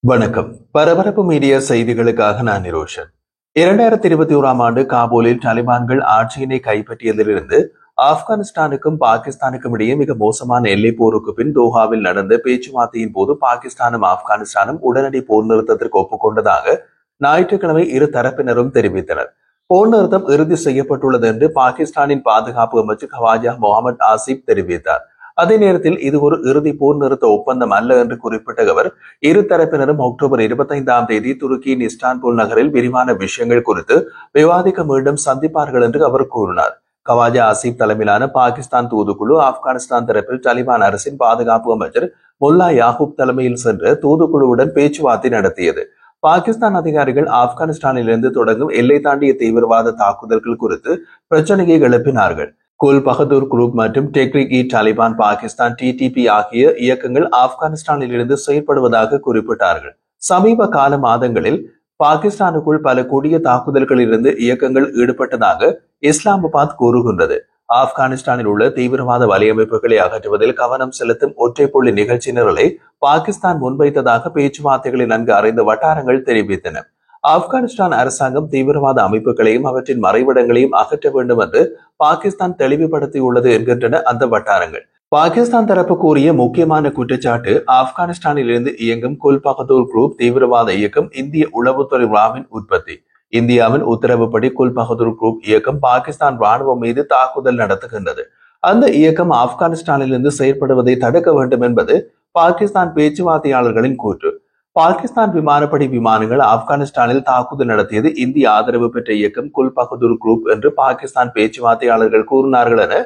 வணக்கம். பரபரப்பு மீடியா செய்திகளுக்காக நான் நிரோஷன். 2021ஆம் ஆண்டு காபூலில் தாலிபான்கள் ஆட்சியினை கைப்பற்றியதிலிருந்து ஆப்கானிஸ்தானுக்கும் பாகிஸ்தானுக்கும் இடையே மிக மோசமான எல்லை போருக்கு பின் தோஹாவில் நடந்த பேச்சுவார்த்தையின் போது பாகிஸ்தானும் ஆப்கானிஸ்தானும் உடனடி போர் நிறுத்தத்திற்கு ஒப்புக்கொண்டதாக ஞாயிற்றுக்கிழமை இரு தரப்பினரும் தெரிவித்தனர். போர் நிறுத்தம் இறுதி செய்யப்பட்டுள்ளது என்று பாகிஸ்தானின் பாதுகாப்பு அமைச்சர் ஹவாஜா முகமது ஆசிப் தெரிவித்தார். அதே நேரத்தில் இது ஒரு இறுதி போர் நிறுத்த ஒப்பந்தம் அல்ல என்று குறிப்பிட்ட அவர், இரு தரப்பினரும் அக்டோபர் 25ஆம் தேதி துருக்கியின் இஸ்தான்புல் நகரில் விரிவான விஷயங்கள் குறித்து விவாதிக்க மீண்டும் சந்திப்பார்கள் என்று அவர் கூறினார். கவாஜா ஆசிப் தலைமையிலான பாகிஸ்தான் தூதுக்குழு ஆப்கானிஸ்தான் தரப்பில் தாலிபான் அரசின் பாதுகாப்பு அமைச்சர் முல்லா யாகூப் தலைமையில் சென்ற தூதுக்குழுவுடன் பேச்சுவார்த்தை நடத்தியது. பாகிஸ்தான் அதிகாரிகள் ஆப்கானிஸ்தானிலிருந்து தொடங்கும் எல்லை தாண்டிய தீவிரவாத தாக்குதல்கள் குறித்து பிரச்சனையை எழுப்பினார்கள். குல் பகதூர் குரூப் மற்றும் டெஹ்ரீக்-இ-தாலிபான் பாகிஸ்தான் டிடிபி ஆகிய இயக்கங்கள் ஆப்கானிஸ்தானில் இருந்து செயல்படுவதாக குறிப்பிட்டார்கள். சமீப கால மாதங்களில் பாகிஸ்தானுக்குள் பல கொடிய தாக்குதல்களில் இருந்து இயக்கங்கள் ஈடுபட்டதாக இஸ்லாமாபாத் கூறுகின்றது. ஆப்கானிஸ்தானில் உள்ள தீவிரவாத வலையமைப்புகளை அகற்றுவதில் கவனம் செலுத்தும் ஒற்றை புள்ளி நிகழ்ச்சி நிரலை பாகிஸ்தான் முன்வைத்ததாக பேச்சுவார்த்தைகளை நன்கு அறிந்த வட்டாரங்கள் தெரிவித்தன. ஆப்கானிஸ்தான் அரசாங்கம் தீவிரவாத அமைப்புகளையும் அவற்றின் மறைவிடங்களையும் அகற்ற வேண்டும் என்று பாகிஸ்தான் தெளிவுபடுத்தியுள்ளது என்கின்றன அந்த வட்டாரங்கள். பாகிஸ்தான் தரப்பு கூறிய முக்கியமான குற்றச்சாட்டு, ஆப்கானிஸ்தானில் இருந்து இயங்கும் குல் பகதூர் குரூப் தீவிரவாத இயக்கம் இந்திய உளவுத்துறை ராவின் உற்பத்தி. இந்தியாவின் உத்தரவுப்படி குல் பகதூர் குரூப் இயக்கம் பாகிஸ்தான் ராணுவம் மீது தாக்குதல் நடத்துகின்றது. அந்த இயக்கம் ஆப்கானிஸ்தானில் இருந்து செயற்படுவதை தடுக்க வேண்டும் என்பது பாகிஸ்தான் பேச்சுவார்த்தையாளர்களின் கூற்று. பாகிஸ்தான் விமானப்படை விமானங்கள் ஆப்கானிஸ்தானில் தாக்குதல் நடத்தியது இந்திய ஆதரவு பெற்ற இயக்கம் குல் பகதூர் குரூப் என்று பாகிஸ்தான் பேச்சுவார்த்தையாளர்கள் கூறினார்கள் என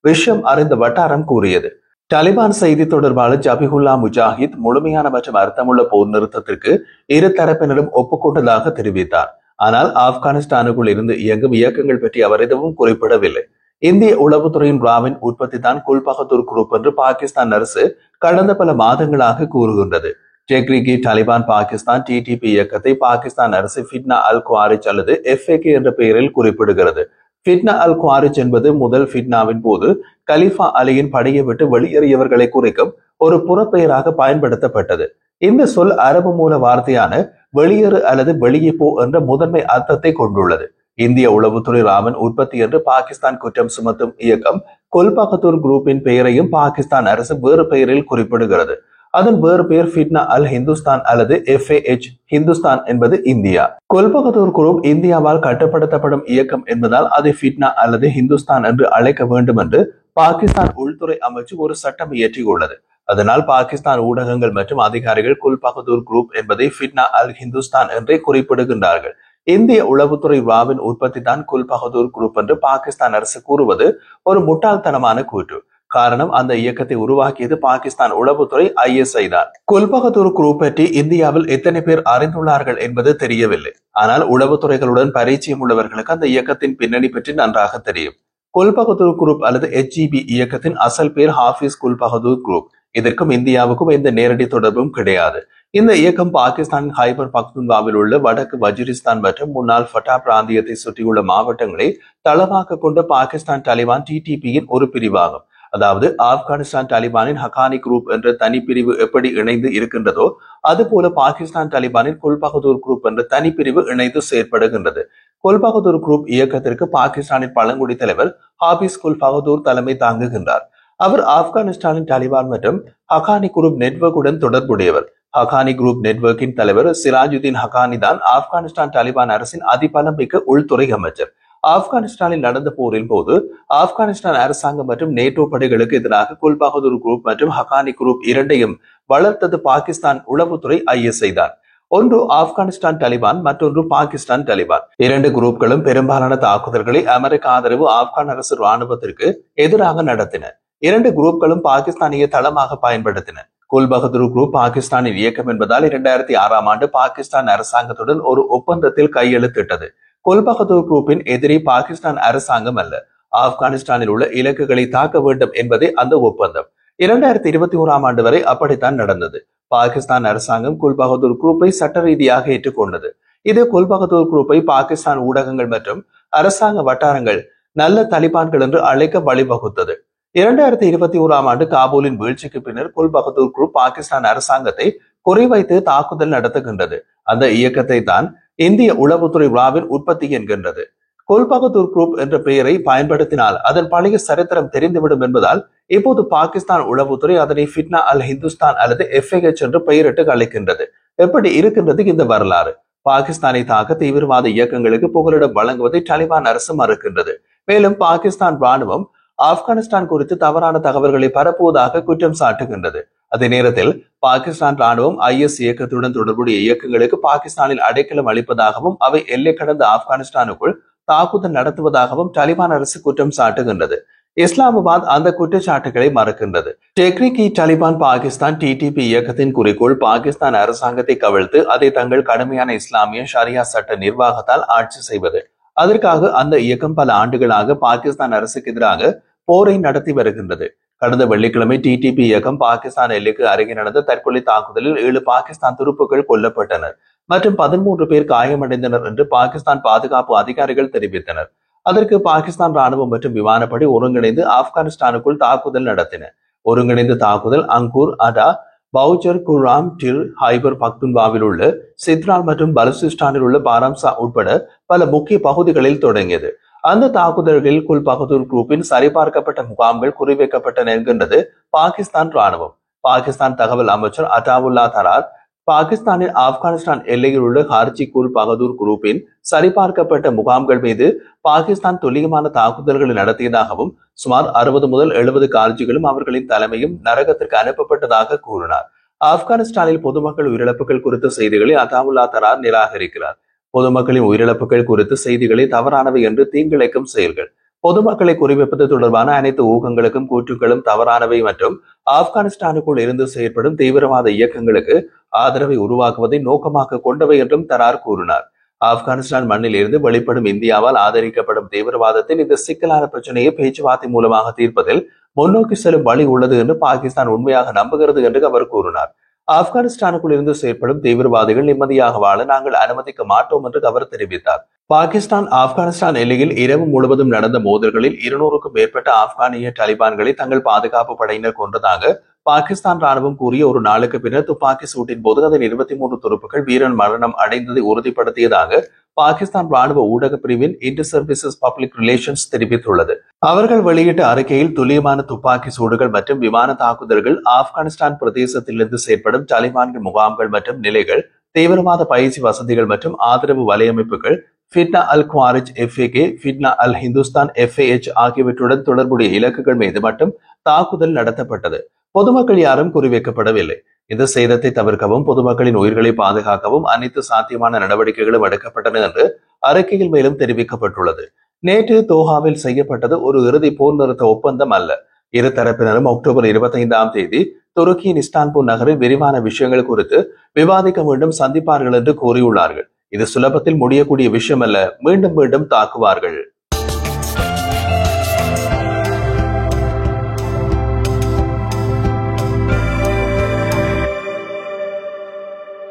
விஷயம் அறிந்த வட்டாரம் கூறியது. தாலிபான் செய்தி தொடர்பாளர் ஜபிஹுல்லா முஜாஹித் முழுமையான மற்றும் அர்த்தமுள்ள போர் நிறுத்தத்திற்கு இரு தரப்பினரும் ஒப்புக்கொண்டதாக தெரிவித்தார். ஆனால் ஆப்கானிஸ்தானுக்குள் இருந்து இயங்கும் இயக்கங்கள் பற்றி அவர் எதுவும் குறிப்பிடவில்லை. இந்திய உளவுத்துறையின் ராவின் உற்பத்தி தான் குல் பகதூர் குரூப் என்று பாகிஸ்தான் அரசு கடந்த பல மாதங்களாக கூறுகின்றது. டெஹ்ரீக்-இ-தாலிபான் பாகிஸ்தான் டிடிபி இயக்கத்தை பாகிஸ்தான் அரசு ஃபிட்னா அல் குவாரிஜ் அல்லது எஃப்ஏகே என்ற பெயரில் குறிப்பிடுகிறது. ஃபிட்னா அல் குவாரிஜ் என்பது முதல் ஃபிட்னாவின் போது கலிஃபா அலியின் படையை விட்டு வெளியேறியவர்களை குறிக்கும் ஒரு புறப்பெயராக பயன்படுத்தப்பட்டது. இந்த சொல் அரபு மூல வார்த்தையான வெளியேறு அல்லது வெளியே போ என்ற முதன்மை அர்த்தத்தை கொண்டுள்ளது. இந்திய உளவுத்துறை ராமன் உற்பத்தி என்று பாகிஸ்தான் குற்றம் சுமத்தும் இயக்கம் குல் பகதூர் குரூப்பின் பெயரையும் பாகிஸ்தான் அரசு வேறு பெயரில் குறிப்பிடுகிறது. அதன் வேறு பெயர் ஃபிட்னா அல் ஹிந்துஸ்தான் அல்லது எஃப்ஏஎச் ஹிந்துஸ்தான் என்பது இந்தியா. குல் பகதூர் குரூப் இந்தியாவால் கட்டுப்படுத்தப்படும் இயக்கம் என்பதால் அதை ஃபிட்னா அல்லது ஹிந்துஸ்தான் என்று அழைக்க வேண்டும் என்று பாகிஸ்தான் உள்துறை அமைச்சு ஒரு சட்டம் இயற்றியுள்ளது. அதனால் பாகிஸ்தான் ஊடகங்கள் மற்றும் அதிகாரிகள் குல் பகதூர் குரூப் என்பதை ஃபிட்னா அல் ஹிந்துஸ்தான் என்றே குறிப்பிடுகின்றார்கள். இந்திய உளவுத்துறை ராவின் உற்பத்தி தான் குல் பகதூர் குரூப் என்று பாகிஸ்தான் அரசு கூறுவது ஒரு முட்டாள்தனமான கூற்று. காரணம், அந்த இயக்கத்தை உருவாக்கியது பாகிஸ்தான் உளவுத்துறை ISI தான். குல் பகதூர் குரூப் பற்றி இந்தியாவில் எத்தனை பேர் அறிந்துள்ளார்கள் என்பது தெரியவில்லை. ஆனால் உளவுத்துறைகளுடன் பரிச்சயம் உள்ளவர்களுக்கு அந்த இயக்கத்தின் பின்னணி பற்றி நன்றாக தெரியும். குல் பகதூர் குரூப் அல்லது HGB இயக்கத்தின் அசல் பேர் ஹாஃபிஸ் குல் பகதூர் குரூப். இதற்கும் இந்தியாவுக்கும் எந்த நேரடி தொடர்பும் கிடையாது. இந்த இயக்கம் பாகிஸ்தானின் ஹைபர் பக்துன்வாவில் உள்ள வடக்கு வஜிரிஸ்தான் மற்றும் முன்னாள் ஃபட்டா பிராந்தியத்தை சுற்றியுள்ள மாவட்டங்களை தளமாக கொண்ட பாகிஸ்தான் தாலிபான் டிடிபியின் ஒரு பிரிவாகும். அதாவது ஆப்கானிஸ்தான் தாலிபானின் ஹக்கானி குரூப் என்ற தனிப்பிரிவு எப்படி இணைந்து இருக்கின்றதோ அதுபோல பாகிஸ்தான் தாலிபானின் குல் பகதூர் குரூப் என்ற தனிப்பிரிவு இணைந்து செயற்படுகின்றது. குல் பகதூர் குரூப் இயக்கத்திற்கு பாகிஸ்தானின் பழங்குடி தலைவர் ஹாபிஸ் குல் பகதூர் தலைமை தாங்குகின்றார். அவர் ஆப்கானிஸ்தானின் தாலிபான் மற்றும் ஹக்கானி குரூப் நெட்வொர்க்குடன் தொடர்புடையவர். ஹக்கானி குரூப் நெட்வொர்க்கின் தலைவர் சிராஜுதீன் ஹக்கானி தான் ஆப்கானிஸ்தான் தாலிபான் அரசின் அதிபலம் மிக்க உள்துறை அமைச்சர். ஆப்கானிஸ்தானில் நடந்த போரின் போது ஆப்கானிஸ்தான் அரசாங்கம் மற்றும் நேட்டோ படைகளுக்கு எதிராக குல் பகதூர் குரூப் மற்றும் ஹக்கானி குரூப் இரண்டையும் வளர்த்தது பாகிஸ்தான் உளவுத்துறை ISI தான். ஒன்று ஆப்கானிஸ்தான் தாலிபான், மற்றொன்று பாகிஸ்தான் தாலிபான். இரண்டு குரூப்களும் பெரும்பாலான தாக்குதல்களை அமெரிக்க ஆதரவு ஆப்கான் அரசு ராணுவத்திற்கு எதிராக நடத்தின. இரண்டு குரூப்களும் பாகிஸ்தானிய தளமாக பயன்படுத்தின. குல் பகதூர் குரூப் பாகிஸ்தானின் இயக்கம் என்பதால் 2006ஆம் ஆண்டு பாகிஸ்தான் அரசாங்கத்துடன் ஒரு ஒப்பந்தத்தில் கையெழுத்திட்டது. குல் பகதூர் குரூப்பின் எதிரி பாகிஸ்தான் அரசாங்கம் அல்ல, ஆப்கானிஸ்தானில் உள்ள இலக்குகளை தாக்க வேண்டும் என்பதே அந்த ஒப்பந்தம். 2021ஆம் ஆண்டு வரை அப்படித்தான் நடந்தது. பாகிஸ்தான் அரசாங்கம் குல் பகதூர் குரூப்பை சட்ட ரீதியாக ஏற்றுக்கொண்டது. இது குல் பகதூர் குரூப்பை பாகிஸ்தான் ஊடகங்கள் மற்றும் அரசாங்க வட்டாரங்கள் நல்ல தலிபான்கள் என்று அழைக்க வழிவகுத்தது. 2021 காபூலின் வீழ்ச்சிக்கு பின்னர் குல் பகதூர் குரூப் பாகிஸ்தான் அரசாங்கத்தை குறிவைத்து தாக்குதல் நடத்துகின்றது. அந்த இயக்கத்தை தான் இந்திய உளவுத்துறை ராவின் உற்பத்தி என்கின்றது. குல் பகதூர் குரூப் என்ற பெயரை பயன்படுத்தினால் அதன் பழைய சரித்திரம் தெரிந்துவிடும் என்பதால் இப்போது பாகிஸ்தான் உளவுத்துறை அதனை ஃபிட்னா அல் ஹிந்துஸ்தான் அல்லது FIH என்று பெயரிட்டு அழைக்கின்றது. எப்படி இருக்கின்றது இந்த வரலாறு? பாகிஸ்தானை தாக்க தீவிரவாத இயக்கங்களுக்கு புகலிடம் வழங்குவதை தாலிபான் அரசு மறுக்கின்றது. மேலும் பாகிஸ்தான் ராணுவம் ஆப்கானிஸ்தான் குறித்து தவறான தகவல்களை பரப்புவதாக குற்றம் சாட்டுகின்றது. அதே நேரத்தில் பாகிஸ்தான் ராணுவம் IS இயக்கத்துடன் தொடர்புடைய இயக்கங்களுக்கு பாகிஸ்தானில் அடைக்கலம் அளிப்பதாகவும் அவை எல்லை கடந்த ஆப்கானிஸ்தானுக்குள் தாக்குதல் நடத்துவதாகவும் தாலிபான் அரசு குற்றம் சாட்டுகின்றது. இஸ்லாமாபாத் அந்த குற்றச்சாட்டுகளை மறுக்கின்றது. டெஹ்ரீக்-இ-தாலிபான் பாகிஸ்தான் TTP இயக்கத்தின் குறிக்கோள் பாகிஸ்தான் அரசாங்கத்தை கவிழ்த்து அதை தங்கள் கடுமையான இஸ்லாமிய ஷரியா சட்ட நிர்வாகத்தால் ஆட்சி செய்வது. அதற்காக அந்த இயக்கம் பல ஆண்டுகளாக பாகிஸ்தான் அரசுக்கு எதிராக போரை நடத்தி வருகின்றது. கடந்த வெள்ளிக்கிழமை TTP இயக்கம் பாகிஸ்தான் எல்லைக்கு அருகே நடந்த தற்கொலை தாக்குதலில் 7 பாகிஸ்தான் துருப்புகள் கொல்லப்பட்டனர் மற்றும் 13 பேர் காயமடைந்தனர் என்று பாகிஸ்தான் பாதுகாப்பு அதிகாரிகள் தெரிவித்தனர். அதற்கு பாகிஸ்தான் ராணுவம் மற்றும் விமானப்படை ஒருங்கிணைந்து ஆப்கானிஸ்தானுக்குள் தாக்குதல் நடத்தின. ஒருங்கிணைந்த தாக்குதல் அங்கூர், அதா, பவுச்சர், குர்ராம், டிர், ஹைபர் பக்துன்வாவில் உள்ள சித்ரால் மற்றும் பலுசிஸ்தானில் உள்ள பாராம்சா உட்பட பல முக்கிய பகுதிகளில் தொடங்கியது. அந்த தாக்குதல்களில் குல் பகதூர் குரூப்பின் சரிபார்க்கப்பட்ட முகாம்கள் குறிவைக்கப்பட்டன என்கின்றது பாகிஸ்தான் ராணுவம். பாகிஸ்தான் தகவல் அமைச்சர் அட்டாவுல்லா தரார் பாகிஸ்தானின் ஆப்கானிஸ்தான் எல்லையில் உள்ள ஹார்ஜி குல் பகதூர் குரூப்பின் சரிபார்க்கப்பட்ட முகாம்கள் மீது பாகிஸ்தான் துல்லியமான தாக்குதல்களை நடத்தியதாகவும் சுமார் 60 முதல் 70 கார்ஜிகளும் அவர்களின் தலைமையும் நரகத்திற்கு அனுப்பப்பட்டதாக கூறினார். ஆப்கானிஸ்தானில் பொதுமக்கள் உயிரிழப்புகள் குறித்த செய்திகளை அட்டாவுல்லா தரார் நிராகரிக்கிறார். பொதுமக்களின் உயிரிழப்புகள் குறித்த செய்திகளை தவறானவை என்று தீங்கிழைக்கும் செயல்கள், பொதுமக்களை குறிவைப்பது தொடர்பான அனைத்து ஊகங்களுக்கும் கூற்றுக்களும் தவறானவை மற்றும் ஆப்கானிஸ்தானுக்குள் இருந்து செயற்படும் தீவிரவாத இயக்கங்களுக்கு ஆதரவை உருவாக்குவதை நோக்கமாக கொண்டவை என்றும் தரார் கூறினார். ஆப்கானிஸ்தான் மண்ணில் இருந்து வெளிப்படும் இந்தியாவால் ஆதரிக்கப்படும் தீவிரவாதத்தின் இந்த சிக்கலான பிரச்சனையை பேச்சுவார்த்தை மூலமாக தீர்ப்பதில் முன்னோக்கி செல்லும் வழி உள்ளது என்று பாகிஸ்தான் உண்மையாக நம்புகிறது என்று அவர் கூறினார். ஆப்கானிஸ்தானுக்குள் இருந்து செயற்படும் தீவிரவாதிகள் நிம்மதியாக வாழ நாங்கள் அனுமதிக்க மாட்டோம் என்று அவர் தெரிவித்தார். பாகிஸ்தான் ஆப்கானிஸ்தான் எல்லையில் இரவு முழுவதும் நடந்த மோதல்களில் 200க்கும் மேற்பட்ட ஆப்கானிய தாலிபான்களை தங்கள் பாதுகாப்பு படையினர் கொன்றதாக பாகிஸ்தான் ராணுவம் கூறிய ஒரு நாளுக்கு பின்னர் துப்பாக்கி சூட்டின் போது அதன் 23 துருப்புகள் வீரன் மரணம் அடைந்ததை உறுதிப்படுத்தியதாக பாகிஸ்தான் ராணுவ ஊடக பிரிவின் இன்டர் சர்வீசஸ் பப்ளிக் ரிலேஷன்ஸ் தெரிவித்துள்ளது. அவர்கள் வெளியிட்ட அறிக்கையில் துல்லியமான துப்பாக்கி சூடுகள் மற்றும் விமான தாக்குதல்கள், ஆப்கானிஸ்தான் பிரதேசத்திலிருந்து செயற்படும் தாலிபான்கள் முகாம்கள் மற்றும் நிலைகள், தீவிரவாத பயிற்சி வசதிகள் மற்றும் ஆதரவு வலையமைப்புகள், ஃபிட்னா அல் குவாரிஜ் FAK, ஃபிட்னா அல் ஹிந்துஸ்தான் FIH ஆகியவற்றுடன் தொடர்புடைய இலக்குகள் மீது மட்டும் தாக்குதல் நடத்தப்பட்டது. பொதுமக்கள் யாரும் குறிவைக்கப்படவில்லை. இந்த சேதத்தை தவிர்க்கவும் பொதுமக்களின் உயிர்களை பாதுகாக்கவும் அனைத்து சாத்தியமான நடவடிக்கைகளும் எடுக்கப்பட்டன என்று அறிக்கையில் மேலும் தெரிவிக்கப்பட்டுள்ளது. நேற்று தோஹாவில் செய்யப்பட்டது ஒரு இறுதி போர் நிறுத்த ஒப்பந்தம் அல்ல. இரு தரப்பினரும் அக்டோபர் 25ஆம் தேதி துருக்கியின் இஸ்தான்புல் நகரில் விரிவான விஷயங்கள் குறித்து விவாதிக்க மீண்டும் சந்திப்பார்கள் என்று கூறியுள்ளார்கள். இது சுலபத்தில் முடியக்கூடிய விஷயம் அல்ல. மீண்டும் மீண்டும் தாக்குவார்கள்.